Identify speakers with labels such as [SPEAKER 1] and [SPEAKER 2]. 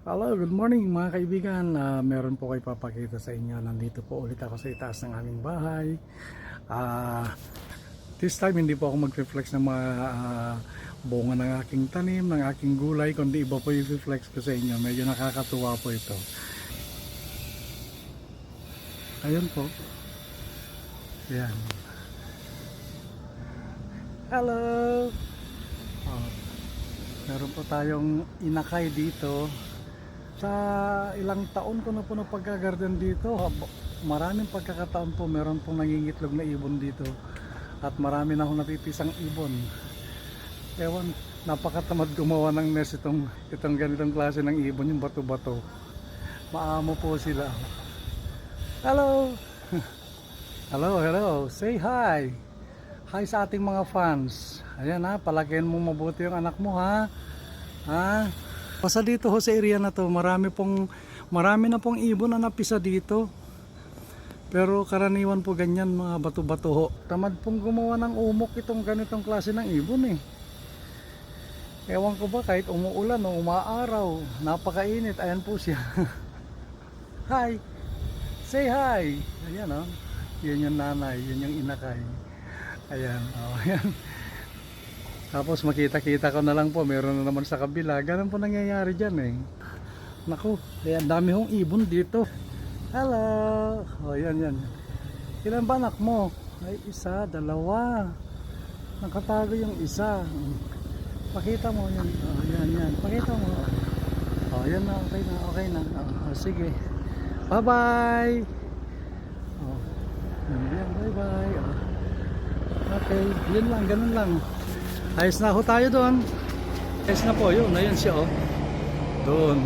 [SPEAKER 1] Hello, good morning mga kaibigan. Meron po kayo papakita sa inyo. Nandito po ulit ako sa itaas ng aming bahay. This time hindi po ako mag-reflex ng mga bunga ng aking tanim, ng aking gulay, kundi iba po yung reflex ko sa inyo. Medyo nakakatuwa po ito. Ayun po. Yan. Hello! Meron po tayong inakay dito. Sa ilang taon ko na po napagkagarden dito, maraming pagkakataon po meron pong nangingitlog na ibon dito at marami na akong napipisang ibon. Ewan, napakatamad gumawa ng nest itong ganitong klase ng ibon, yung bato-bato. Maamo po sila. Hello! Hello, say hi! Hi sa ating mga fans. Ayan ha, palagayin mo mabuti yung anak mo ha. Ha? Pasa dito ho sa area na to, marami na pong ibon na napisa dito. Pero karaniwan po ganyan mga bato-bato ho. Tamad pong gumawa ng umok itong ganitong klase ng ibon eh. Ewan ko ba kahit umuulan o umaaraw, napakainit, ayan po siya. Hi! Say hi! Ayan o, yun yung nanay, yun yung inakay. Ayan, ayan. Tapos makita-kita ko na lang po, meron na naman sa kabila. Ganun po nangyayari dyan eh. Naku, kaya dami hong ibon dito. Hello! O yan. Ilan ba anak mo? Ay isa, dalawa. Nakatago yung isa. Pakita mo yan. O yan. Pakita mo. O yan na, okay na. O sige. Bye-bye! O, yan, bye-bye. Okay, yun lang, ganun lang. Ayos na ho tayo doon. Ayos na po, yun, ayun siya oh. Doon.